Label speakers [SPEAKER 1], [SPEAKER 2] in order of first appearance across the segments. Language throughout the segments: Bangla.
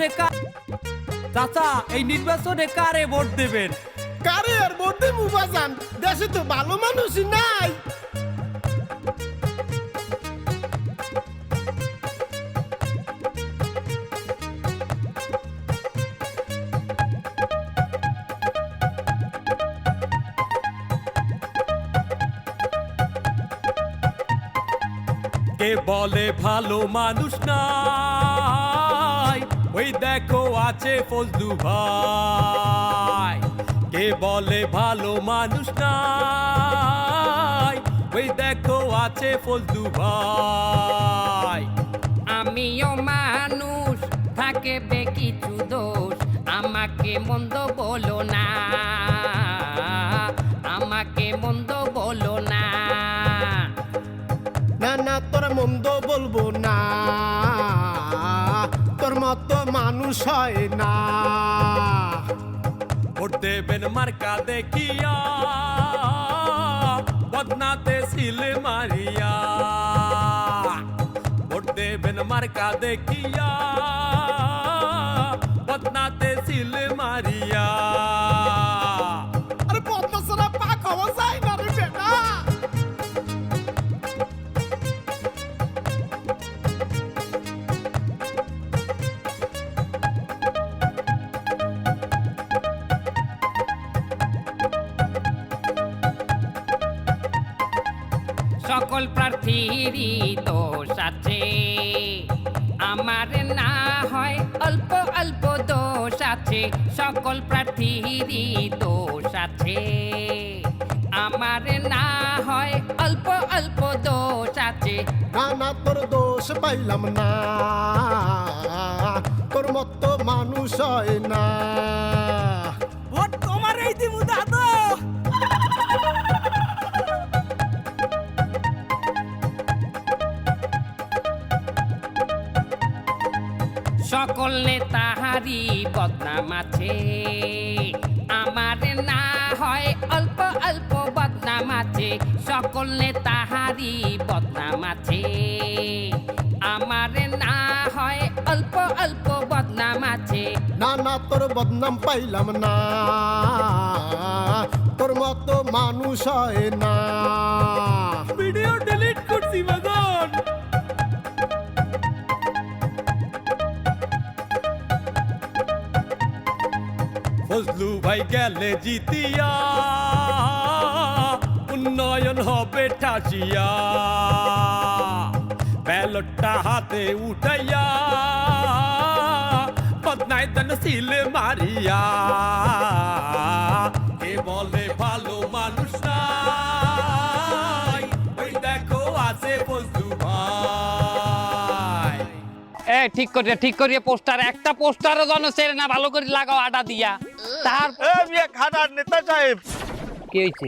[SPEAKER 1] নির্বাচনে চাচা এই নির্বাচনে কারে ভোট দেবেন?
[SPEAKER 2] কারে আর ভোট দেবো বাজান, দেশে তো ভালো মানুষই নাই।
[SPEAKER 1] কে বলে ভালো মানুষ নাই, ওই দেখো আছে ফজলু ভাই। কে বলে ভালো মানুষ নাই, ওই দেখো আছে ফজলু ভাই।
[SPEAKER 3] আমিও মানুষ, থাকবে কিছু দোষ, আমাকে মন্দ বলো না, আমাকে মন্দ বলো না।
[SPEAKER 2] না না তোর মন্দ বলবো না, তোর মতো মানুষ হয় না।
[SPEAKER 1] ভোট দেবেন মার্কা দেখিয়া, বদনাতে সিল মারিয়া। ভোট দেবেন মার্কা দেখিয়া, বদনাতে সিল মারিয়া।
[SPEAKER 2] আরে পদ্মা ছাড়া পাক হওয়া যায় না রে বেটা।
[SPEAKER 3] সকল প্রার্থীরই দোষ আছে, আমার না হয় অল্প অল্প দোষ আছে। সকল প্রার্থীরই দোষ আছে, আমার না হয় অল্প অল্প দোষ আছে।
[SPEAKER 2] না না তোর দোষ পাইলাম না, তোর মতো মানুষ হয় না।
[SPEAKER 1] ভোট তোমার এই দিমু দাদু।
[SPEAKER 3] সকল নেতাহারি বদনাম আছে, আমার না হয় অল্প অল্প বদনাম আছে। সকল নেতাহারি বদনাম আছে, আমার না হয় অল্প অল্প বদনাম আছে।
[SPEAKER 2] না না তোর বদনাম পাইলাম না, তোর মতো মানুষ হয় না।
[SPEAKER 1] ভিডিও ডিলিট করছি বাজান। ফজলু ভাই গেলে জিতিয়া, উন্নয়ন হবে ঠাসিয়া। ব্যালটটা হাতে উঠাইয়া, বদনায় দেন সিল মারিয়া। কে বলে ভালো মানুষ নাই, ওই দেখো আছে ফজলু ভাই।
[SPEAKER 3] ঠিক করিয়া পোস্টার, একটা পোস্টারও যেন ছেড়ে না, ভালো করে লাগাও আটা দিয়া। তার
[SPEAKER 4] খাটার নেতা সাহেব,
[SPEAKER 3] কি হয়েছে?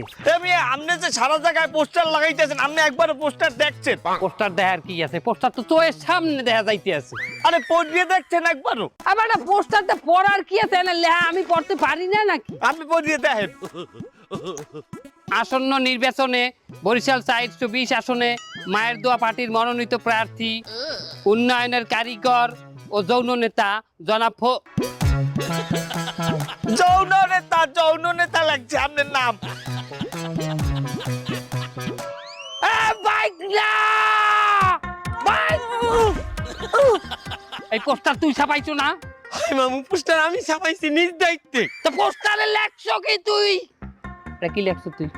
[SPEAKER 4] আপনি যে সারা জায়গায় পোস্টার লাগাইতেছেন, আপনি একবার পোস্টার দেখছেন?
[SPEAKER 3] পোস্টার দেখার কি আছে? পোস্টার তো চোখের সামনে দেখা যাইতে আছে।
[SPEAKER 4] আরে পড়িয়ে দেখছেন একবারও?
[SPEAKER 3] আবার একটা পোস্টারটা পড়ার কি আছে? না লেহা আমি পড়তে পারি না নাকি?
[SPEAKER 4] আপনি পড়িয়ে দেখেন।
[SPEAKER 3] আসন্ন নির্বাচনে বরিশাল 420 আসনে মায়ের দোয়া পার্টির মনোনীত প্রার্থী, উন্নয়নের কারিগর ও যৌন নেতা জনাব
[SPEAKER 4] যৌন নেতা লাগছে আপনার নাম।
[SPEAKER 3] এই পোস্টার তুই ছাপাইছো না?
[SPEAKER 4] মামু পোস্টার আমি ছাপাইছি নিজ দায়িত্বে।
[SPEAKER 3] তো পোস্টারে লেখছো কি তুই? কি লেখছো তুই?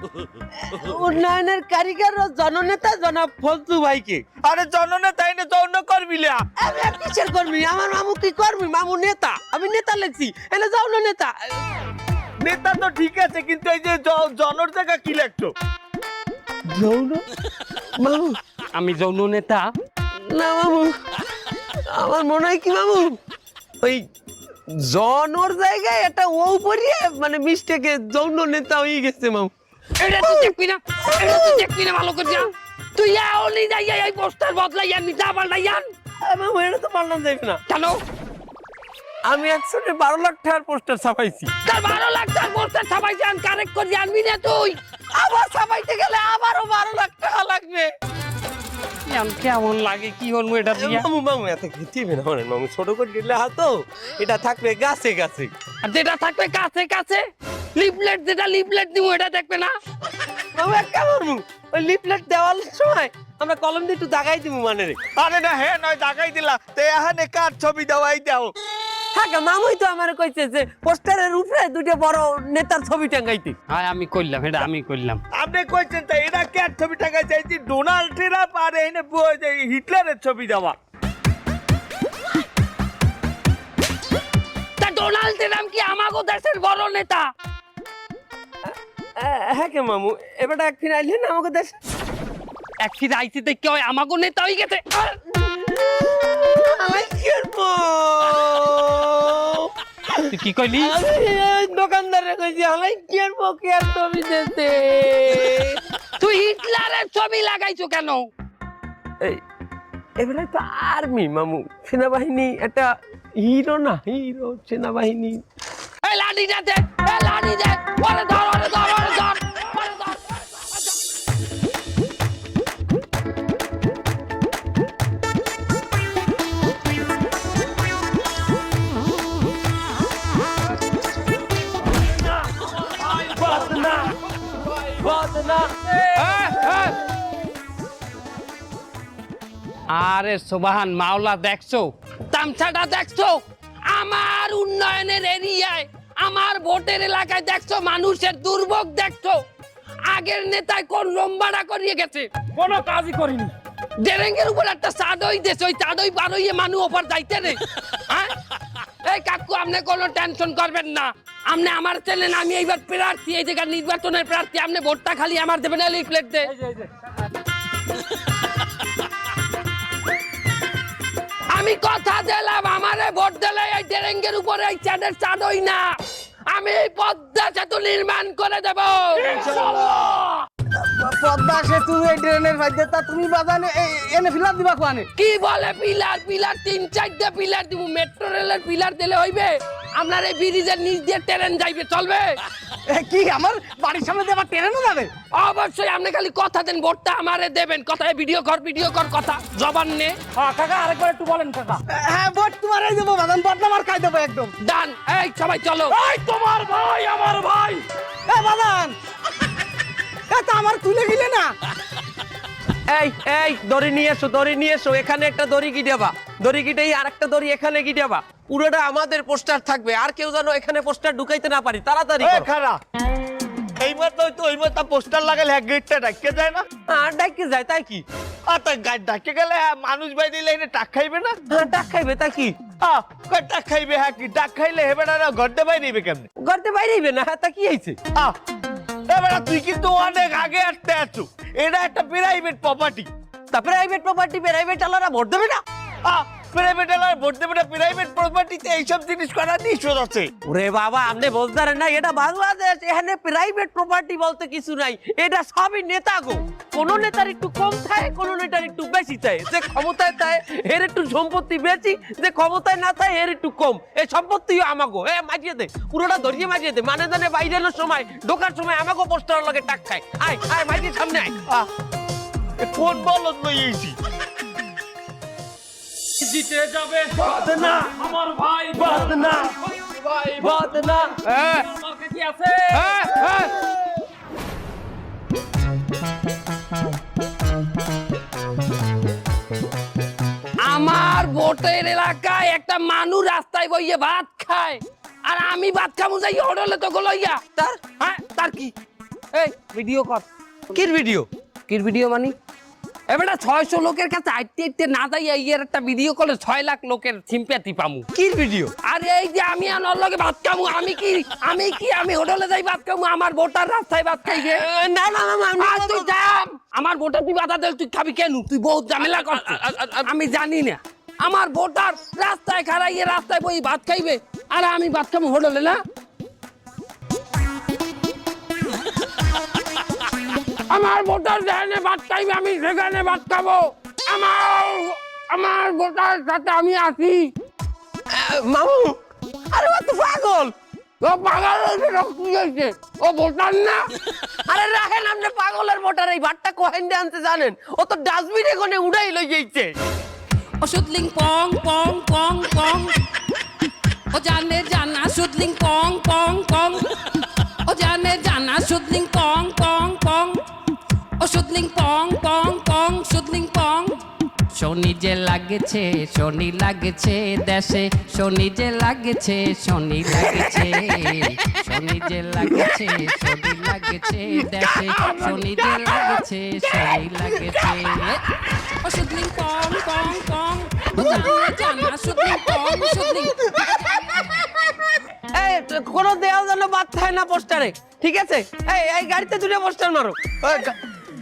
[SPEAKER 5] উন্নয়নের কারিগর ও জননেতা জনাব ফজলু ভাইকে।
[SPEAKER 4] আরে জননেতা এনে যৌন করবি লা?
[SPEAKER 5] আমি আর কিসের কর্মী? আমার মামু কি কর্মী? মামু নেতা, আমি নেতা লেখছি। এনে যৌন নেতা।
[SPEAKER 4] নেতা তো ঠিক আছে, কিন্তু এই যে জনর জায়গা কি লেখছো?
[SPEAKER 5] যৌন মামু,
[SPEAKER 3] আমি যৌন নেতা?
[SPEAKER 5] না মামু, আমার মনে হয় কি মামু, ওই জনর জায়গায় একটা ও পরিয়ে মানে মিস্টেকে যৌন নেতা হয়ে গেছে মামু।
[SPEAKER 3] এটা তুই দেখবি না, এটা তুই দেখবি না ভালো করে। তুই আওলি যাই এই পোস্টার বদলাই আনবি, যা পাল্টাই আন।
[SPEAKER 5] মামু এটা তো পাল্টান যাবে না।
[SPEAKER 3] কেন?
[SPEAKER 5] আমি 112 লাখ টাকার পোস্টার ছাপাইছি।
[SPEAKER 3] তার 12 লাখ টাকার পোস্টার ছাপাইছি, আন কারেক্ট করে আনবি না তুই।
[SPEAKER 5] আবার ছাপাইতে গেলে আবারও 12 লাখ টাকা লাগবে।
[SPEAKER 3] কেমন লাগে কি হনমু এটা দিয়া
[SPEAKER 5] মামু মামু এত খেতে না হরেন মামু ছোট করে দিলে হতো এটা থাকবে গাছে গাছে
[SPEAKER 3] আর যেটা থাকবে কাছে কাছে লিফলেট যেটা লিফলেট দিব এটা দেখবে না
[SPEAKER 5] মামু একটা মামু ওই লিফলেট দেওয়ার সময় আমরা কলম দিয়ে একটু দাগাই দিব মানে রে
[SPEAKER 4] আরে না হে নয় দাগাই দিলা তে এখানে কার ছবি দেওয়াই দাও
[SPEAKER 5] হ্যাঁ মামুই তো আমার কইছে যে পোস্টারের উপরে দুটো বড় নেতার ছবি টাঙ্গাইতে
[SPEAKER 3] হ্যাঁ আমি করলাম এটা আমি করলাম
[SPEAKER 4] আপনি কইছেন তো এটা কার ছবি টাকা চাইছি ডোনাল্ড ট্রাম্প আর এনে হিটলারের ছবি দেওয়া
[SPEAKER 3] তা ডোনাল্ড ট্রাম্প কি আমাগো দেশের বড় নেতা
[SPEAKER 5] হ্যাঁ কে মামু এবারটা এক ফির আইলেন আমাকে দেশ
[SPEAKER 3] এক ফির আইসিতে কি হয় আমাগো নেতা হয়ে গেছে
[SPEAKER 5] আমি কি করবো
[SPEAKER 3] তুই কি কইলি
[SPEAKER 5] দোকানদারে কইছি আমি কি করবো কি আর ছবি দিতে
[SPEAKER 3] তুই হিটলারের ছবি লাগাইছো কেন
[SPEAKER 5] এই এবারে তো আর্মি মামু সেনাবাহিনী একটা হিরো না হিরো সেনাবাহিনী
[SPEAKER 3] এই লাঠি দে এই লাঠি দে ওরে ধর ওরে ধর ওরে ধর ওরে ধর আরে সুবহান মাওলা দেখছো তামছাটা দেখছো আমার উন্নয়নের এরিয়ায় আমার ভোটের এলাকায় দেখছো মানুষের দুর্ভোগ দেখছো আগের নেতায় কোন লম্বাড়া করিয়ে গেছে কোনো কাজই করিনি ডেরেঙ্গের উপর একটা চাদই দেছে ওই চাদই পার হইয়ে মানুষ ওপর যাইতে রে হ্যাঁ এই কাকু আপনি কোনো টেনশন করবেন না আপনি আমার চ্যানেল আমি এইবার প্রার্থী এই জায়গার নির্বাচনের প্রার্থী আপনি ভোটটা খালি আমার দেবেন লিফলেট দে আমি কথা দিলাম আমারে ভোট দিলে এই ডেরেঙ্গের উপরে এই চাঁদের চাঁদই না আমি পদ্মা সেতু নির্মাণ করে দেব
[SPEAKER 2] পদ্মা সেতু এই ড্রেনের ফাইদে তা তুমি বাজানে এনে ফিলার দিবা কোয়ানে
[SPEAKER 3] কি বলে পিলার পিলার 3-4টা পিলার দিব মেট্রো রেলের পিলার দিলে হইবে আপনার এই ব্রিজের নিচ দিয়ে ট্রেন যাইবে চলবে
[SPEAKER 2] কি আমার বাড়ির সামনে দিয়ে আবার ট্রেনও যাবে
[SPEAKER 3] অবশ্যই আপনি খালি কথা দেন ভোটটা আমারে দেবেন কথায় ভিডিও কর কথা জবান নে
[SPEAKER 2] কাকা আরেকবার একটু বলেন কাকা হ্যাঁ ভোট তোমারই দেবো বাদান বদলা মার খাই দেবো একদম
[SPEAKER 3] ডান এই সবাই চলো
[SPEAKER 2] এই তোমার ভাই আমার ভাই এ বাদান তা আমার তুলে গিলে না
[SPEAKER 5] এই এই দড়ি নিয়ে এসো এখানে একটা দড়ি গিটাবা দড়ি গিটেই আরেকটা দড়ি এখানে গিটাবা পুরোটা আমাদের পোস্টার থাকবে আর কেউ যেন এখানে পোস্টার ঢুকাইতে না পারি তাড়াতাড়ি
[SPEAKER 4] এ খারা এইবার তো ওইবার তা পোস্টার লাগালে হ্যাঁ গেটটা ডাকে যায় না
[SPEAKER 5] ডাইকে যায় তাই কি
[SPEAKER 4] আর তা গাড়ি ডাকে গেলে মানুষ বাইরে এনে টাক খাইবে না
[SPEAKER 5] ডাক খাইবে তা কি
[SPEAKER 4] টাক খাইবে হ্যাঁ কি টাক খাইলে হেবে না ঘরতে বাইরে কেমনে
[SPEAKER 5] ঘরতে বাইরেইবে না তা কি হয়েছে
[SPEAKER 4] এবার তুই কিন্তু অনেক আগে আসতে আছো এটা একটা প্রাইভেট প্রপার্টি
[SPEAKER 5] তা প্রাইভেট প্রপার্টি প্রাইভেট আলাদা ভোট দেবে না
[SPEAKER 4] প্রাইভেট এলাকায় ভোট দেবে না প্রাইভেট প্রপার্টিতে এইসব জিনিস করার নিষেধ আছে
[SPEAKER 5] ওরে বাবা আপনি বলতে পারেন না এটা বাংলাদেশ এখানে প্রাইভেট প্রপার্টি বলতে কিছু নাই এটা সবই নেতা গো কোন নেতার একটু কম থাকে কোন নেতার একটু বেশি থাকে যে ক্ষমতায় থাকে এর একটু সম্পত্তি বেশি যে ক্ষমতায় না থাকে এর একটু কম এই সম্পত্তিও আমাগো মারিয়ে দে পুরোটা ধরিয়ে মারিয়ে দে মানে জানে বাইরের সময় ঢোকার সময় আমাগো পোস্টার লগে টাক খায় আয় আয় মারিয়ে সামনে আয়
[SPEAKER 4] কোন বলত লইয়েছি
[SPEAKER 1] জিতে যাবে
[SPEAKER 3] না
[SPEAKER 1] আমার ভাই
[SPEAKER 3] বদনা
[SPEAKER 5] বদনা
[SPEAKER 1] আমার কি আছে
[SPEAKER 3] আমার ভোটের এলাকায় একটা মানুষ রাস্তায় বইয়ে ভাত খায় আর আমি ভাত খামু যাই হোটেলে তো গলইয়া তার কি এই ভিডিও কর
[SPEAKER 5] কির ভিডিও
[SPEAKER 3] কির ভিডিও মানে এবারে 600 লোকের কাছে আইতে না যাই এর একটা ভিডিও করলে 6 লাখ লোকের সিম্প্যাথি পামু
[SPEAKER 5] কির ভিডিও
[SPEAKER 3] আরে এই যে আমি আনার লগে ভাত খামু আমি হোটেলে যাই ভাত খামু আমার ভোটার রাস্তায় ভাত খাইবে
[SPEAKER 5] না না
[SPEAKER 3] তুই যাম আমার ভোটার তুই বাধা দিল তুই খাবি কেন তুই বহুত ঝামেলা করছিস আমি জানি না আমার ভোটার রাস্তায় খাড়াইয়ে রাস্তায় বই ভাত খাইবে আর আমি ভাত খামু হোটেলে না আমার ভোটার যেখানে ভাত খাইবে আমি সেখানে ভাত খাবো আমার ভোটার সাথে আমি আছি
[SPEAKER 5] মামু আরে ও তো পাগল
[SPEAKER 3] ও পাগল হয়েছে রক্ত হয়েছে ও ভোটার না
[SPEAKER 5] আরে রাখেন আপনি পাগলের ভোটার, এই ভাতটা কোহেন দিয়ে আনতে জানেন? ও তো ডাস্টবিনে কোনে উড়াই লই যাইছে।
[SPEAKER 3] ওষুধলিং পং পং পং পং ও জানে জানা সুদলিং পং পং পং ও জানে জানা সুদলিং পং পং পং ও সুদলিং পং পং পং সুদলিং পং শনি যে লাগেছে শনি লাগেছে দেশে শনি যে লাগেছে শনি লাগেছে শনি যে লাগেছে শনি লাগেছে দেশে শনি যে লাগেছে শনি লাগেছে ও সুদলিং পং পং পং ও জানে জানা সুদলিং পং সুদলিং
[SPEAKER 5] এই কোন দেওয়াল যেন বাদ থাকে না পোস্টারে, ঠিক আছে? এই গাড়িতে দুটো পোস্টার মারো।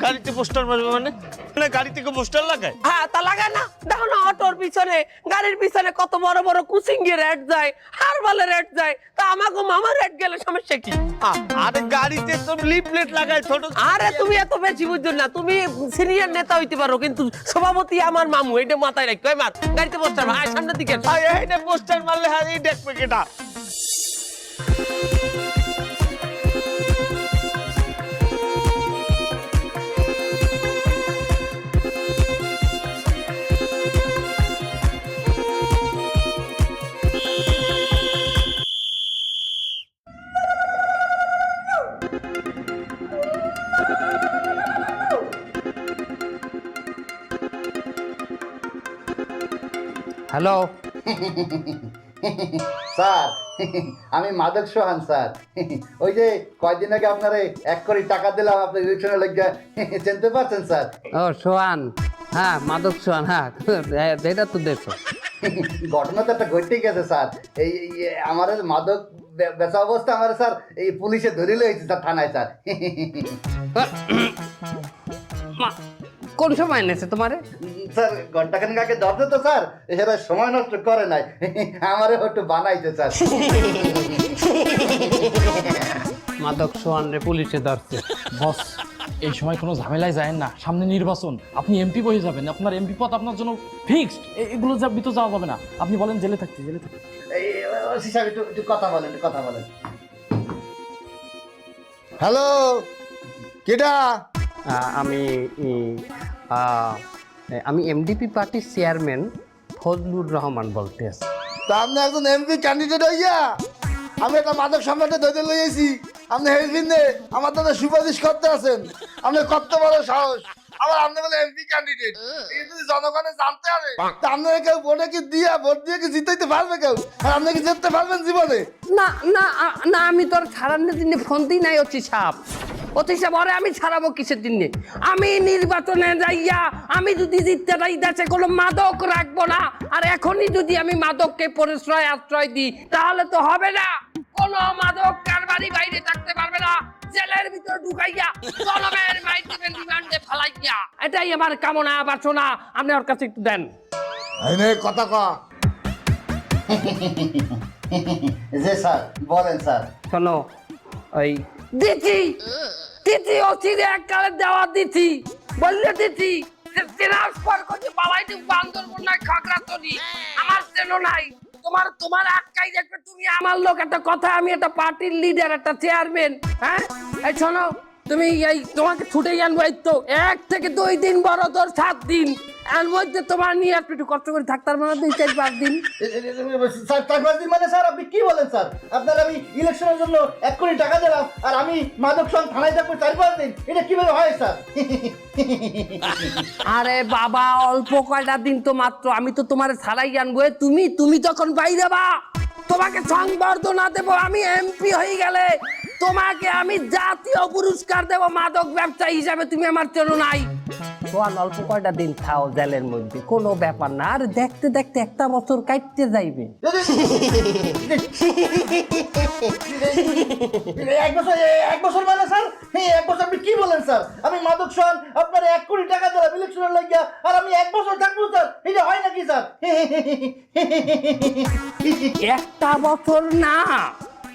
[SPEAKER 4] গাড়িতে পোস্টার মারবে মানে গাড়ি থেকে পোস্টার লাগায়?
[SPEAKER 5] হ্যাঁ তা লাগায় না, দেখো না অটোর পিছনে গাড়ির পিছনে কত বড় বড় কুচিঙ্গি রেট যায়, হারবালে রেট যায়, তা আমাকে মামা রেট গেলে সমস্যা কি?
[SPEAKER 4] আরে গাড়িতে তো লিফলেট লাগায় ছোট।
[SPEAKER 5] আরে তুমি এত বেশি বুঝছো না, তুমি সিনিয়র নেতা হইতে পারো কিন্তু সভাপতি আমার মামু, এটা মাথায় রাখো। মার গাড়িতে পোস্টার মার, সামনের দিকে
[SPEAKER 4] এইটা পোস্টার মারলে হ্যাঁ এই দেখবে কেটা।
[SPEAKER 3] হ্যালো
[SPEAKER 6] স্যার আমি মাদক সোহান স্যার। ওই যে কয়দিন আগে আপনার 1 কোটি টাকা দিলাম আপনার ইলেকশনের লেগে, চিনতে পারছেন স্যার?
[SPEAKER 3] ও সোহান, হ্যাঁ মাদক সোহান, হ্যাঁ এটা তো দেখো
[SPEAKER 6] ঘটনা তো একটা ঘটেই গেছে স্যার। এই আমার মাদক বেচা অবস্থা আমার স্যার এই পুলিশে ধরে লইছে স্যার থানায় স্যার।
[SPEAKER 3] কোন সময় এনেছে তোমারে?
[SPEAKER 6] স্যার ঘন্টাখানেক আগে ধরতে তো স্যার, এরা সময় নষ্ট করে নাই, আমারে একটু বানাইছে স্যার।
[SPEAKER 3] মাদক সোহান রে পুলিশে ধরছে।
[SPEAKER 2] বস এই সময় কোনো ঝামেলায় যায় না, সামনে নির্বাচন, আপনি এমপি হয়ে যাবেন, আপনার এমপি পদ আপনার জন্য ফিক্সড, এগুলো ভিতর যাওয়া যাবে না। আপনি বলেন জেলে থাকতে, জেলে থাকতে।
[SPEAKER 6] ওসি সাহেব একটু কথা বলেন, একটু কথা বলেন। হ্যালো, কেডা?
[SPEAKER 3] আমি এমডিপি পার্টির চেয়ারম্যান ফজলুর রহমান বলতে আছি।
[SPEAKER 6] তা আপনি একজন এমপি ক্যান্ডিডেট হইয়া আমি একটা মাদক সম্রাটে ধরে লইয়েছি, আপনি হেলফিনে আমার দাদা সুপারিশ করতে আছেন, আপনি কত বড় সাহস, আবার আপনি বলে এমপি ক্যান্ডিডেট, এই যদি জনগণে জানতে হবে তা আপনারা কেউ ভোটে কি দিয়া ভোট দিয়ে কি জিতাইতে পারবে কেউ? আর আপনি কি জিততে পারবেন জীবনে?
[SPEAKER 3] না না না, আমি তোর ছাড়ানোর জন্য ফোন দিই নাই অতি সাপ, অতি সাপ ওরে আমি ছাড়াবো কিসের জন্য? আমি নির্বাচনে যাইয়া আমি যদি জিততে যাই দেশে কোনো মাদক রাখবো না, আর এখনই যদি আমি মাদককে পরিশ্রয় আশ্রয় দিই তাহলে তো হবে না। কোনো মাদক কারবারি বাইরে থাকতে পারবে না, জেলের ভিতর ঢুকাইয়া জনমের মাইতে রিমান্ডে ফেলাইয়া, এটাই আমার কামনা বাসনা। আপনি ওর কাছে একটু দেন।
[SPEAKER 6] কথা ক। জি স্যার, বলেন স্যার।
[SPEAKER 3] শোনো, ওই দিছি দিছি অচিরে এককালে দেওয়া দিছি, বললে দিছি ট্রান্সফার করতে বাবাইতে বান্দরবনায় খাগড়াছড়ি, আমার চেনো নাই। তোমার আটকাই দেখবে তুমি আমার লোক, একটা কথা, আমি একটা পার্টির লিডার, একটা চেয়ারম্যান। হ্যাঁ এই শোনো, তুমি এই তোমাকে ছুটে আনবো এই তো 1 থেকে 2 দিন, বড় তোর 7 দিন, এর মধ্যে তোমার নিয়ে একটু কষ্ট করে থাকতে পারবো না 2-4-5 দিন।
[SPEAKER 6] স্যার 4-5 দিন মানে স্যার আপনি কি বলেন স্যার? আপনার আমি ইলেকশনের জন্য 1 কোটি টাকা দিলাম আর আমি মাদক সং থানায় থাকবো 4-5 দিন, এটা কিভাবে হয় স্যার?
[SPEAKER 3] আরে বাবা, অল্প কয়টা দিন তো মাত্র, আমি তো তোমার ছাড়াই আনবো। তুমি তখন বাইরে বা, তোমাকে সংবর্ধনা দেবো, আমি এমপি হয়ে গেলে তোমাকে আমি জাতীয় পুরস্কার দেবো মাদক ব্যবসায়ী হিসাবে, তুমি আমার চেনো নাই। তোমার অল্প কয়টা দিন থাও জেলের মধ্যে, কোনো ব্যাপার না, আর দেখতে দেখতে 1 বছর কাটতে যাইবে।
[SPEAKER 6] 1 বছর মানে স্যার 1 বছর আপনি কি বলেন স্যার? আমি মাদক সং আপনার 1 কোটি টাকা দিলাম ইলেকশনের লাগিয়া আর আমি 1 বছর থাকবো স্যার, এটা হয় নাকি স্যার?
[SPEAKER 3] 1 বছর না,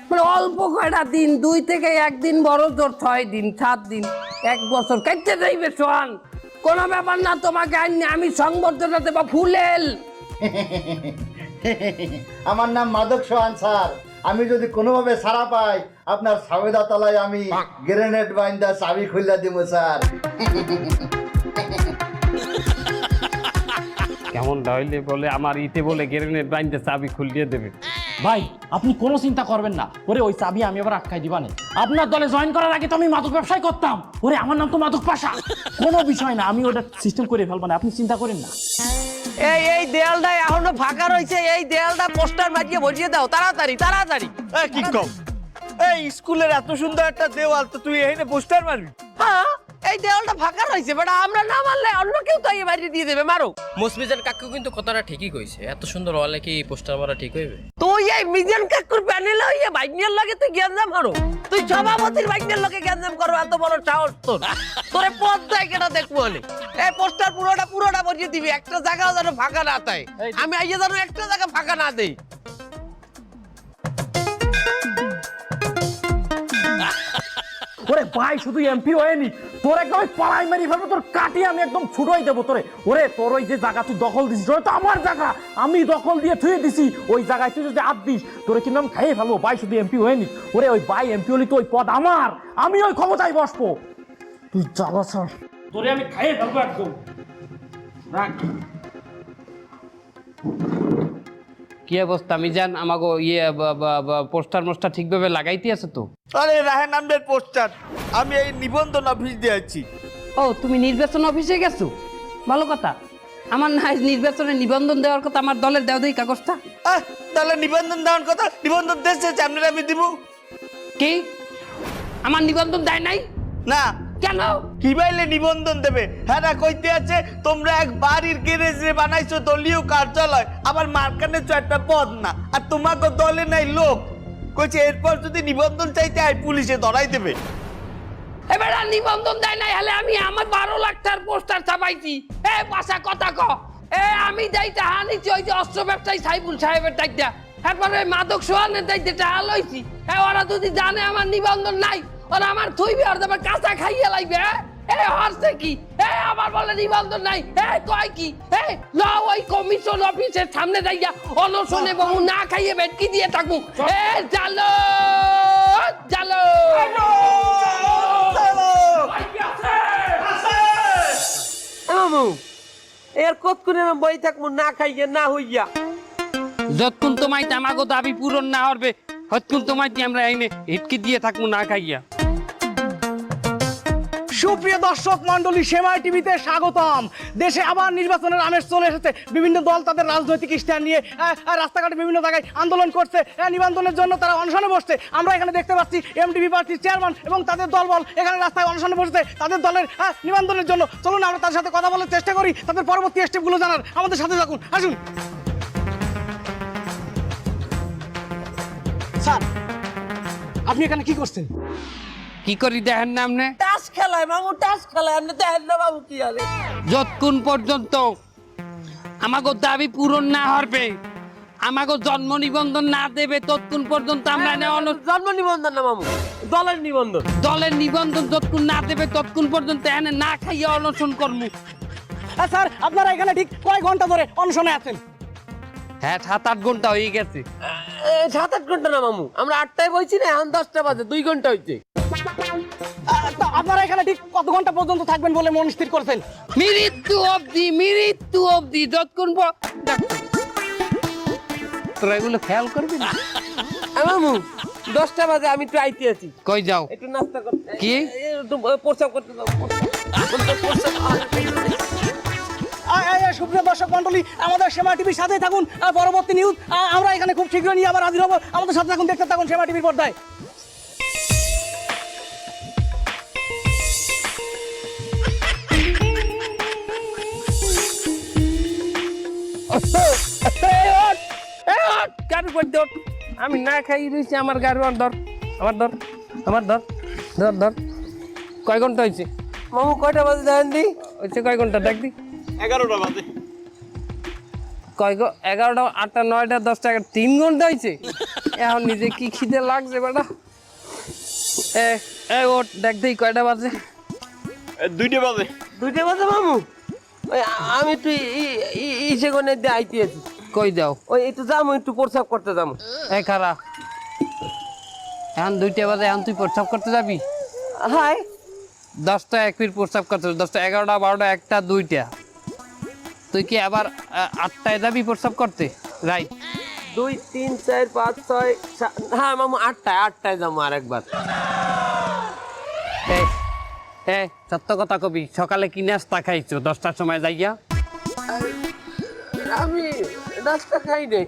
[SPEAKER 3] মানে অল্প কয়টা দিন, 2 থেকে 1 দিন, বড় জোর 6 দিন 7 দিন, 1 বছর কাটতে যাইবে সোহান, কোনো ব্যাপার না। তোমাকে আমি সংবর্ধনা দেবো ফুলেল।
[SPEAKER 6] আমার নাম মাদক সোহান স্যার, আমি যদি কোনোভাবে ছাড়া পাই আপনার সাবেদা তলায় আমি গ্রেনেড বাইন্দা চাবি খুললা দিব স্যার।
[SPEAKER 3] কেমন হইলে বলে আমার ইতে বলে গ্রেনেড বাইন্দে চাবি খুলিয়ে দেবে।
[SPEAKER 2] ভাই আপনি কোনো চিন্তা করবেন না, ওরে ওই চাবি আমি আবার আটকাই দিবানে। আপনার দলে জয়েন করার আগে তো আমি মাদক ব্যবসায় করতাম, ওরে আমার নাম তো মাদক পাশা, কোনো বিষয় না, আমি ওটা সিস্টেম করে ফেলবো না, আপনি চিন্তা করেন না।
[SPEAKER 5] এই দেয়ালটা এখনো ফাঁকা রয়েছে, এই দেয়ালটা পোস্টার মারিয়ে বসিয়ে দাও তাড়াতাড়ি তাড়াতাড়ি।
[SPEAKER 4] কি কম এই স্কুলের এত সুন্দর একটা দেওয়াল তো তুই এখানে পোস্টার মারবি?
[SPEAKER 5] হ্যাঁ এই দেওয়ালটা ফাঁকা রয়েছে, বাট আমরা না মারলে অন্য কেউ তো এই বাড়ি দিয়ে দেবে, মারো।
[SPEAKER 7] মুসমিজান কাকু কিন্তু কথাটা ঠিকই কইছে, এত সুন্দর ওয়ালে কি পোস্টার মারা ঠিক হইবে?
[SPEAKER 5] তুই এই মিজান কাকুর প্যানেলে হইয়ে বাইকের লাগে তুই গ্যাঞ্জাম মারো, তুই সভাপতির বাইকের লগে গ্যাঞ্জাম করো, এত বড় সাহস তোর? তোরে পথ দেয় কেটা দেখবো বলে এই পোস্টার পুরোটা বসিয়ে দিবি, একটা জায়গাও যেন ফাঁকা না থাকে, আমি আইয়ে যেন একটা জায়গা ফাঁকা না দেই।
[SPEAKER 2] ওরে ভাই শুধু এমপি হয়নি, তোর একদম পাড়াই মারি ফেলবো, তোর কাটি আমি একদম ছুটোই দেবো তোরে। ওরে তোর ওই যে জায়গা তুই দখল দিছিস, ওই তো আমার জায়গা, আমি দখল দিয়ে থুয়ে দিছি, ওই জায়গায় তুই যদি হাত দিস তোরে কিন্তু আমি খাইয়ে ফেলবো। ভাই শুধু এমপি হয়নি, ওরে ওই ভাই এমপি হলি তো ওই পদ আমার, আমি ওই ক্ষমতায় বসবো, তুই জ্বালা ছাড়, তোরে আমি খাইয়ে ফেলবো একদম। রাখ।
[SPEAKER 3] কি অবস্থা মিজান, আমাকে পোস্টার মোস্টার ঠিকভাবে লাগাইতে আছে তো?
[SPEAKER 4] আরে রাহে নামের পোস্টার আমি এই নিবন্ধন অফিস দিয়ে আছি।
[SPEAKER 3] ও তুমি নির্বাচন অফিসে গেছো, ভালো কথা। আমার না নির্বাচনে নিবন্ধন দেওয়ার কথা, আমার দলের দেওয়া দেই কাগজটা।
[SPEAKER 4] তাহলে নিবন্ধন দেওয়ার কথা, নিবন্ধন দেশে আপনারা আমি দিব
[SPEAKER 3] কি আমার নিবন্ধন দেয় নাই?
[SPEAKER 4] না
[SPEAKER 3] কেন?
[SPEAKER 4] কি বাইলে নিবন্ধন দেবে? হ্যাঁ না কইতে আছে তোমরা এক বাড়ির গ্যারেজে বানাইছো দলীয় কার্যালয়, আবার মার্কানে একটা পদ না, আর তোমাকে দলে নাই লোক, কইছে এরপর যদি নিবন্ধন চাইতে হয় পুলিশে ধরাই দেবে।
[SPEAKER 3] এবার আর নিবন্ধন দেয় নাই, হলে আমি আমার 12 লাখ টাকার পোস্টার ছাপাইছি। এ পাশা কথা ক, আমি যাইতে হানিছি ওই যে অস্ত্র ব্যবসায়ী সাইফুল সাহেবের টাইটা, তারপরে মাদক সোহানের দায়িত্বে টাকা লইছি। ওরা যদি জানে আমার নিবন্ধন নাই, ওরা আমার থইবে, আর তোমার কাঁচা খাইয়ে লাইবে। হচ্ছে কি আমার বলে নিবন্ধন নাই, কয় কি ল ওই কমিশন অফিসের সামনে যাইয়া অনশনে বহু না খাইয়ে বেটকি দিয়ে থাকবো। জালো জালো
[SPEAKER 5] মামু এর কতক্ষণ আমি বই থাকবো না খাইয়া না হইয়া?
[SPEAKER 3] যতক্ষণ তোমায় আমাকে দাবি পূরণ না হবে ততক্ষণ তোমায় আমরা এনে হিটকি দিয়ে থাকবো না খাইয়া।
[SPEAKER 8] সুপ্রিয় দর্শক মন্ডলী, সেমাই টিভিতে স্বাগতম। দেশে আবার নির্বাচনের আমেজ চলে এসেছে, বিভিন্ন দল তাদের রাজনৈতিক ইশতেহার নিয়ে রাস্তাঘাটে বিভিন্ন জায়গায় আন্দোলন করছে, নিবন্ধনের জন্য তারা অনশনে বসছে। আমরা এখানে দেখতে পাচ্ছি এমডিপি পার্টির চেয়ারম্যান এবং তাদের দলবল এখানে রাস্তায় অনশনে বসছে তাদের দলের নিবন্ধনের জন্য। চলুন আমরা তাদের সাথে কথা বলার চেষ্টা করি, তাদের পরবর্তী স্টেপগুলো জানার। আমাদের সাথে থাকুন, আসুন। স্যার আপনি এখানে কি করছেন?
[SPEAKER 3] কি করি দেখেন না আপনি?
[SPEAKER 5] টাস খেলায় মামু, টাস খেলায়, আপনি দেখেন না বাবু কি আরে?
[SPEAKER 3] যতক্ষণ পর্যন্ত আমাকে দাবি পূরণ না হবে, আমাকে জন্ম নিবন্ধন না দেবে, ততক্ষণ পর্যন্ত আমরা
[SPEAKER 5] জন্ম নিবন্ধন না মামু, দলের নিবন্ধন।
[SPEAKER 3] দলের নিবন্ধন যতক্ষণ না দেবে ততক্ষণ পর্যন্ত এনে না খাইয়ে অনশন করবো।
[SPEAKER 8] স্যার আপনারা এখানে ঠিক কয় ঘন্টা ধরে অনশনে আছেন?
[SPEAKER 3] হ্যাঁ 7-8 ঘন্টা হয়ে গেছে।
[SPEAKER 5] 7-8 ঘন্টা না মামু, আমরা 8টায় বইছি না, এখন 10টা বাজে, 2 ঘন্টা হয়েছে।
[SPEAKER 8] আপনারা এখানে ঠিক কত ঘন্টা পর্যন্ত থাকবেন বলে মন স্থির করছেন?
[SPEAKER 3] মৃত্যু অবধি যতক্ষণ তোরা এগুলো খেয়াল করবি না।
[SPEAKER 5] মামু 10টা বাজে, আমি একটু আইতে আছি।
[SPEAKER 3] কই যাও?
[SPEAKER 5] একটু নাস্তা করতে।
[SPEAKER 3] কি?
[SPEAKER 5] একটু প্রস্রাব করতে দাও।
[SPEAKER 8] সুপ্রিয় দর্শক মন্ডলী, আমাদের সেমা টিভির সাথে থাকুন। পরবর্তী নিউজ আমরা এখানে খুব শীঘ্রই নিয়ে আবার হাজির হবো। আমাদের সাথে থাকুন, দেখতে থাকুন সেমা টিভির পর্দায়।
[SPEAKER 3] আমি না খাই রয়েছি, আমার গাড়ি ধর, আমার ধর, আমার ধর, ধর ধর। কয় ঘন্টা হয়েছে
[SPEAKER 5] মামু? কয়টা বাজে দেখেন দি?
[SPEAKER 3] হয়েছে কয় ঘন্টা দেখ দি?
[SPEAKER 4] 11টা বাজে।
[SPEAKER 3] 11টা, 8টা, 9টা, 10টা, 3 ঘন্টা হয়েছে। এখন নিজে কি খিদে লাগছে বেটা। ওট দেখ দিই কয়টা বাজে?
[SPEAKER 4] 2টা বাজে।
[SPEAKER 5] 2টা বাজে মামু? ওই আমি একটু ইসে গনে দিয়ে আইতে আছি।
[SPEAKER 3] কই যাও?
[SPEAKER 5] ওই একটু যাবো, একটু প্রস্রাব করতে যাবো।
[SPEAKER 3] খারা এখন 2টা বাজে, এখন তুই প্রস্রাব করতে যাবি?
[SPEAKER 5] হাই
[SPEAKER 3] 10টা 1 মিনিট প্রস্রাব করতে, 10টা 11টা 12টা 1টা 2টা। তুই কি আবার 8টায় যাবি প্রস্রাব করতে? রাইট।
[SPEAKER 5] 2 3 4 5 6 হ্যাঁ মামু 8টায় যাবো আরেকবার।
[SPEAKER 3] সত্য কথা কবি, সকালে কি নাস্তা খাইছো 10টার সময় যাইয়া?
[SPEAKER 5] আমি নাস্তা খাই নাই,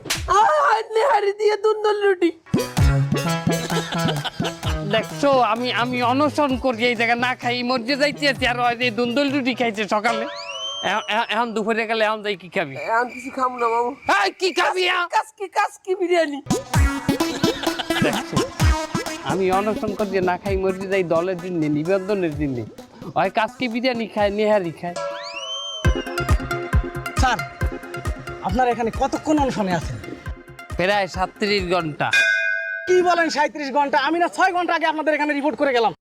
[SPEAKER 5] নেহারি দিয়ে দুন্দল রুটি।
[SPEAKER 3] দেখছো আমি অনশন করি এই জায়গা, না খাই মরতে যাইতেছি, আর ওই যে দুন্দুল রুটি খাইছে সকালে। এখন দুপুরে গেলে এখন যাই কি খাবি?
[SPEAKER 5] এখন কিছু খাবো না মামু।
[SPEAKER 3] কি খাবি?
[SPEAKER 5] কাসকি বিরিয়ানি।
[SPEAKER 3] দেখছো আমি অনশন করি না খাই মরতে যাই দলের দিনে, নিবন্ধনের দিনে। ওই কাজকে বিরিয়ানি খায়, নেহারি খায়।
[SPEAKER 8] স্যার আপনার এখানে কতক্ষণ অনশনে আছেন?
[SPEAKER 3] প্রায় 37 ঘন্টা।
[SPEAKER 8] কি বলেন 37 ঘন্টা? আমি না 6 ঘন্টা আগে আপনাদের এখানে রিপোর্ট করে গেলাম।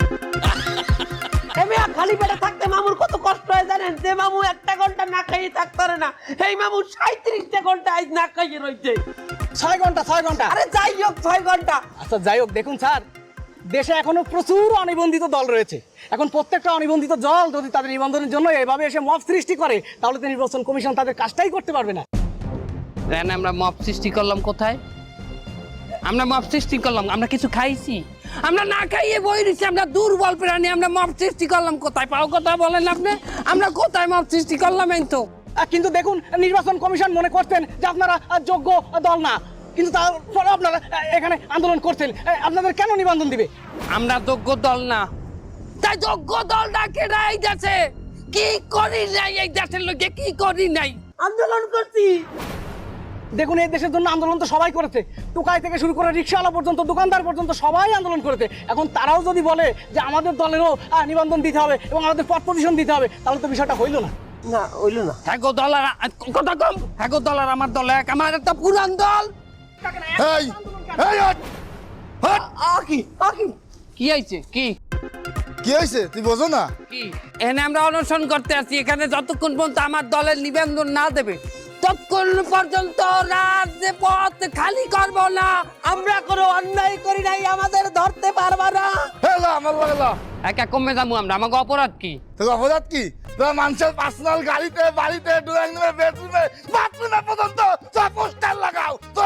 [SPEAKER 5] খালি পেটে থাকতে মামুর কত কষ্ট হয় জানেন? যে মামু 1 ঘন্টা না খাইয়ে থাকতে পারে না, এই মামু 37টা ঘন্টা আজ না খাইয়ে রয়েছে।
[SPEAKER 8] 6 ঘন্টা 6 ঘন্টা।
[SPEAKER 5] আরে যাই হোক 6 ঘন্টা।
[SPEAKER 8] আচ্ছা যাই হোক, দেখুন স্যার, দেশে এখনো প্রচুর অনিবন্ধিত দল রয়েছে। এখন প্রত্যেকটা অনিবন্ধিত দল যদি তাদের নিবন্ধনের জন্য এভাবে এসে মব সৃষ্টি করে, তাহলে তো নির্বাচন কমিশন তাদের কাজটাই করতে পারবে না।
[SPEAKER 3] আমরা মব সৃষ্টি করলাম কোথায়? আমরা মব সৃষ্টি করলাম, আমরা কিছু খাইছি? আমরা না খাইয়ে বই দিচ্ছি, আমরা দুর্বল প্রাণী, আমরা মব সৃষ্টি করলাম কোথায়? পাও কথা বলেন আপনি, আমরা কোথায় মব সৃষ্টি করলাম? এই তো।
[SPEAKER 8] কিন্তু দেখুন, নির্বাচন কমিশন মনে করতেন যে আপনারা যোগ্য দল না, কিন্তু তারপরে আপনারা এখানে আন্দোলন করছেন। আপনাদের কেন নিবন্ধন দিবে?
[SPEAKER 3] আমরা যোগ্য দল না, তাই যোগ্য দল ডাকে না এই দেশে। কি করি নাই এই দেশের লোকে, কি করি নাই?
[SPEAKER 5] আন্দোলন করছি।
[SPEAKER 8] দেখুন, এই দেশের জন্য আন্দোলন তো সবাই করেছে, টোকাই থেকে শুরু করে রিক্সাওয়ালা পর্যন্ত, দোকানদার পর্যন্ত সবাই আন্দোলন করেছে। এখন তারাও যদি বলে যে আমাদের দলেরও নিবন্ধন দিতে হবে এবং আমাদের পদ পজিশন দিতে হবে, তাহলে তো বিষয়টা হইল না।
[SPEAKER 5] না হইল না।
[SPEAKER 3] হ্যাগো দল আর কথা কম, হ্যাগো দল আর আমার দল এক, আমার একটা পুরান দল।
[SPEAKER 6] এই এই হট হট
[SPEAKER 3] কি হয়েছে? কি
[SPEAKER 6] কি হয়েছে তুই বোঝো না?
[SPEAKER 3] কি এখানে আমরা অনশন করতে আছি, এখানে যতক্ষণ পর্যন্ত আমার দলের নিবন্ধন না দেবে ততক্ষণ পর্যন্ত রাজপথ খালি করবো না।
[SPEAKER 5] আমরা কোনো অন্যায় করি নাই, আমাদের ধরতে পারবা না।
[SPEAKER 6] হেলা আমার লাগলা
[SPEAKER 3] একা কমে যাবো আমরা, আমাকে অপরাধ কি?
[SPEAKER 6] তোর অপরাধ কি? তোর মানুষের পার্সোনাল গাড়িতে, বাড়িতে, ড্রয়িং রুমে, বেডরুমে, বাথরুমে পর্যন্ত তোর পোস্টার লাগাও। তোর